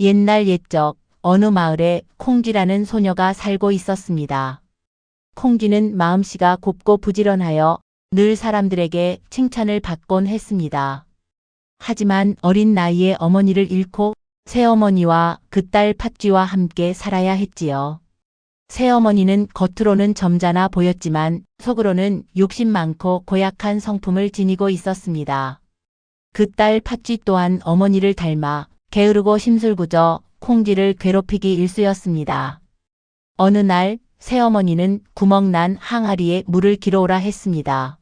옛날 옛적 어느 마을에 콩쥐라는 소녀가 살고 있었습니다. 콩쥐는 마음씨가 곱고 부지런하여 늘 사람들에게 칭찬을 받곤 했습니다. 하지만 어린 나이에 어머니를 잃고 새어머니와 그 딸 팥쥐와 함께 살아야 했지요. 새어머니는 겉으로는 점잖아 보였지만 속으로는 욕심 많고 고약한 성품을 지니고 있었습니다. 그 딸 팥쥐 또한 어머니를 닮아 게으르고 심술궂어 콩쥐를 괴롭히기 일쑤였습니다. 어느 날 새어머니는 구멍난 항아리에 물을 길어오라 했습니다.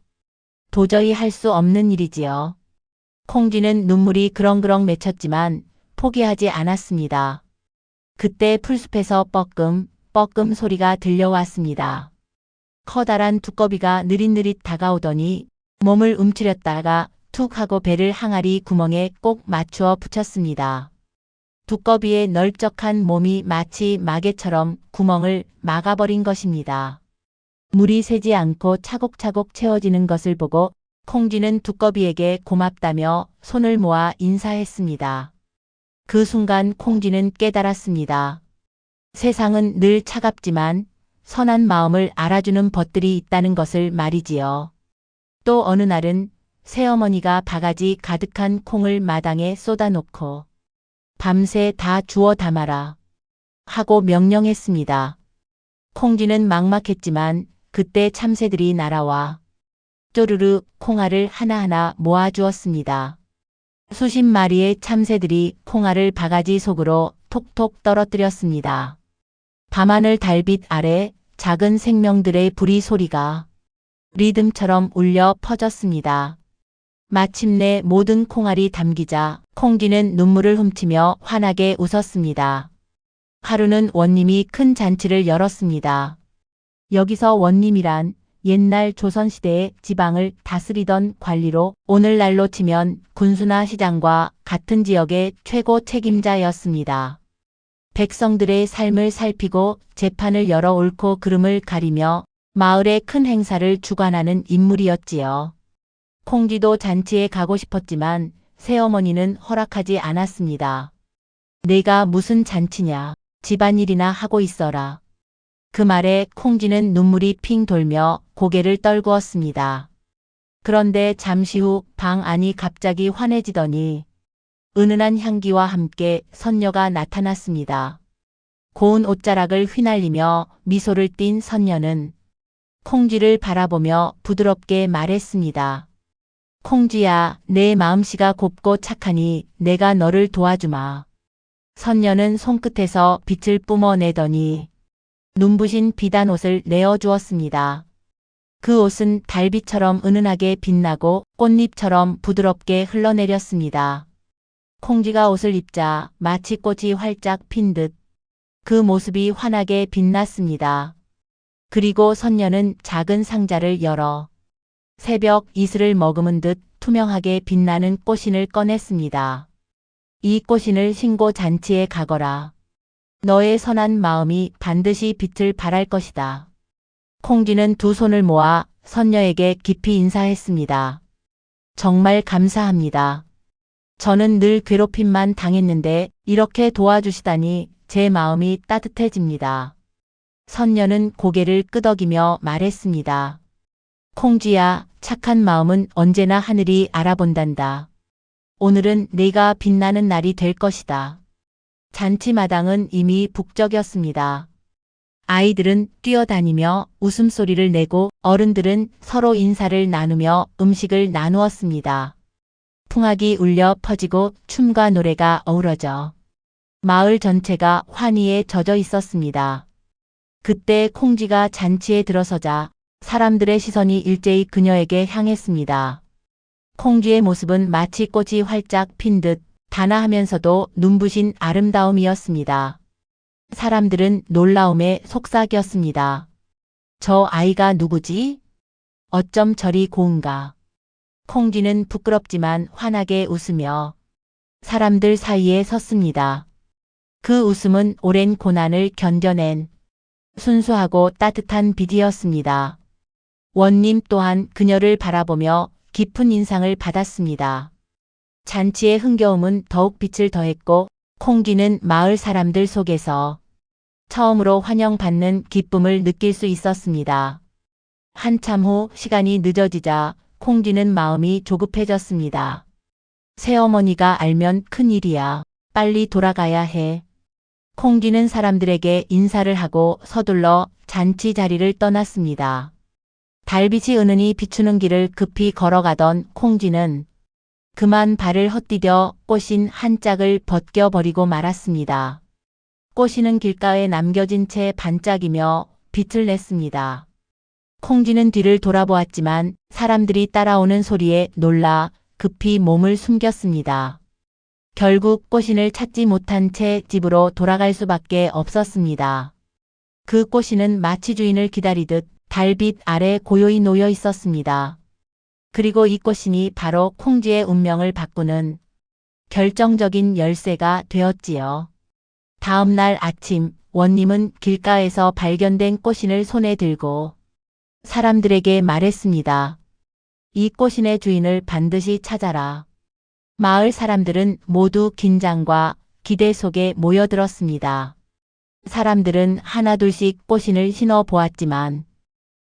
도저히 할 수 없는 일이지요. 콩쥐는 눈물이 그렁그렁 맺혔지만 포기하지 않았습니다. 그때 풀숲에서 뻐끔 소리가 들려왔습니다. 커다란 두꺼비가 느릿느릿 다가오더니 몸을 움츠렸다가 툭 하고 배를 항아리 구멍에 꼭 맞추어 붙였습니다. 두꺼비의 널쩍한 몸이 마치 마개처럼 구멍을 막아버린 것입니다. 물이 새지 않고 차곡차곡 채워지는 것을 보고 콩쥐는 두꺼비에게 고맙다며 손을 모아 인사했습니다. 그 순간 콩쥐는 깨달았습니다. 세상은 늘 차갑지만 선한 마음을 알아주는 벗들이 있다는 것을 말이지요. 또 어느 날은 새어머니가 바가지 가득한 콩을 마당에 쏟아놓고 밤새 다 주워 담아라 하고 명령했습니다. 콩쥐는 막막했지만 그때 참새들이 날아와 쪼르르 콩알을 하나하나 모아주었습니다. 수십 마리의 참새들이 콩알을 바가지 속으로 톡톡 떨어뜨렸습니다. 밤하늘 달빛 아래 작은 생명들의 부리 소리가 리듬처럼 울려 퍼졌습니다. 마침내 모든 콩알이 담기자 콩쥐는 눈물을 훔치며 환하게 웃었습니다. 하루는 원님이 큰 잔치를 열었습니다. 여기서 원님이란 옛날 조선시대의 지방을 다스리던 관리로 오늘날로 치면 군수나 시장과 같은 지역의 최고 책임자였습니다. 백성들의 삶을 살피고 재판을 열어 옳고 그름을 가리며 마을의 큰 행사를 주관하는 인물이었지요. 콩쥐도 잔치에 가고 싶었지만 새어머니는 허락하지 않았습니다. 내가 무슨 잔치냐, 집안일이나 하고 있어라. 그 말에 콩쥐는 눈물이 핑 돌며 고개를 떨구었습니다. 그런데 잠시 후 방 안이 갑자기 환해지더니 은은한 향기와 함께 선녀가 나타났습니다. 고운 옷자락을 휘날리며 미소를 띤 선녀는 콩쥐를 바라보며 부드럽게 말했습니다. 콩쥐야, 내 마음씨가 곱고 착하니 내가 너를 도와주마. 선녀는 손끝에서 빛을 뿜어내더니 눈부신 비단 옷을 내어주었습니다. 그 옷은 달빛처럼 은은하게 빛나고 꽃잎처럼 부드럽게 흘러내렸습니다. 콩쥐가 옷을 입자 마치 꽃이 활짝 핀 듯 그 모습이 환하게 빛났습니다. 그리고 선녀는 작은 상자를 열어 새벽 이슬을 머금은 듯 투명하게 빛나는 꽃신을 꺼냈습니다. 이 꽃신을 신고 잔치에 가거라. 너의 선한 마음이 반드시 빛을 발할 것이다. 콩쥐는 두 손을 모아 선녀에게 깊이 인사했습니다. 정말 감사합니다. 저는 늘 괴롭힘만 당했는데 이렇게 도와주시다니 제 마음이 따뜻해집니다. 선녀는 고개를 끄덕이며 말했습니다. 콩쥐야, 착한 마음은 언제나 하늘이 알아본단다. 오늘은 네가 빛나는 날이 될 것이다. 잔치마당은 이미 북적였습니다. 아이들은 뛰어다니며 웃음소리를 내고 어른들은 서로 인사를 나누며 음식을 나누었습니다. 풍악이 울려 퍼지고 춤과 노래가 어우러져 마을 전체가 환희에 젖어 있었습니다. 그때 콩쥐가 잔치에 들어서자 사람들의 시선이 일제히 그녀에게 향했습니다. 콩쥐의 모습은 마치 꽃이 활짝 핀 듯 단아하면서도 눈부신 아름다움이었습니다. 사람들은 놀라움에 속삭였습니다. 저 아이가 누구지? 어쩜 저리 고운가? 콩쥐는 부끄럽지만 환하게 웃으며 사람들 사이에 섰습니다. 그 웃음은 오랜 고난을 견뎌낸 순수하고 따뜻한 빛이었습니다. 원님 또한 그녀를 바라보며 깊은 인상을 받았습니다. 잔치의 흥겨움은 더욱 빛을 더했고 콩쥐는 마을 사람들 속에서 처음으로 환영받는 기쁨을 느낄 수 있었습니다. 한참 후 시간이 늦어지자 콩쥐는 마음이 조급해졌습니다. 새어머니가 알면 큰일이야. 빨리 돌아가야 해. 콩쥐는 사람들에게 인사를 하고 서둘러 잔치 자리를 떠났습니다. 달빛이 은은히 비추는 길을 급히 걸어가던 콩쥐는 그만 발을 헛디뎌 꽃신 한 짝을 벗겨버리고 말았습니다. 꽃이는 길가에 남겨진 채 반짝이며 빛을 냈습니다. 콩쥐는 뒤를 돌아보았지만 사람들이 따라오는 소리에 놀라 급히 몸을 숨겼습니다. 결국 꽃신을 찾지 못한 채 집으로 돌아갈 수밖에 없었습니다. 그 꽃신은 마치 주인을 기다리듯 달빛 아래 고요히 놓여 있었습니다. 그리고 이 꽃신이 바로 콩쥐의 운명을 바꾸는 결정적인 열쇠가 되었지요. 다음 날 아침 원님은 길가에서 발견된 꽃신을 손에 들고 사람들에게 말했습니다. 이 꽃신의 주인을 반드시 찾아라. 마을 사람들은 모두 긴장과 기대 속에 모여들었습니다. 사람들은 하나둘씩 꽃신을 신어 보았지만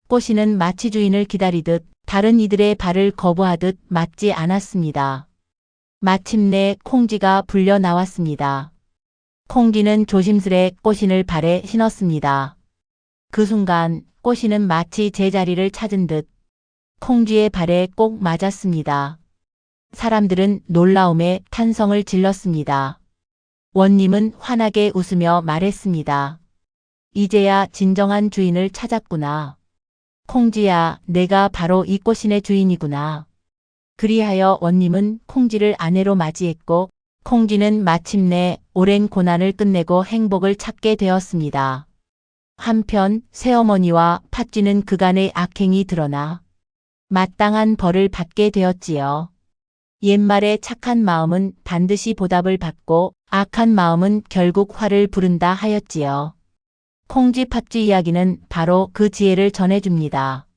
꽃신은 마치 주인을 기다리듯 다른 이들의 발을 거부하듯 맞지 않았습니다. 마침내 콩쥐가 불려 나왔습니다. 콩쥐는 조심스레 꽃신을 발에 신었습니다. 그 순간 꽃신은 마치 제자리를 찾은 듯 콩쥐의 발에 꼭 맞았습니다. 사람들은 놀라움에 탄성을 질렀습니다. 원님은 환하게 웃으며 말했습니다. 이제야 진정한 주인을 찾았구나. 콩쥐야, 내가 바로 이 꽃신의 주인이구나. 그리하여 원님은 콩쥐를 아내로 맞이했고 콩쥐는 마침내 오랜 고난을 끝내고 행복을 찾게 되었습니다. 한편 새어머니와 팥쥐는 그간의 악행이 드러나 마땅한 벌을 받게 되었지요. 옛말에 착한 마음은 반드시 보답을 받고 악한 마음은 결국 화를 부른다 하였지요. 콩쥐 팥쥐 이야기는 바로 그 지혜를 전해줍니다.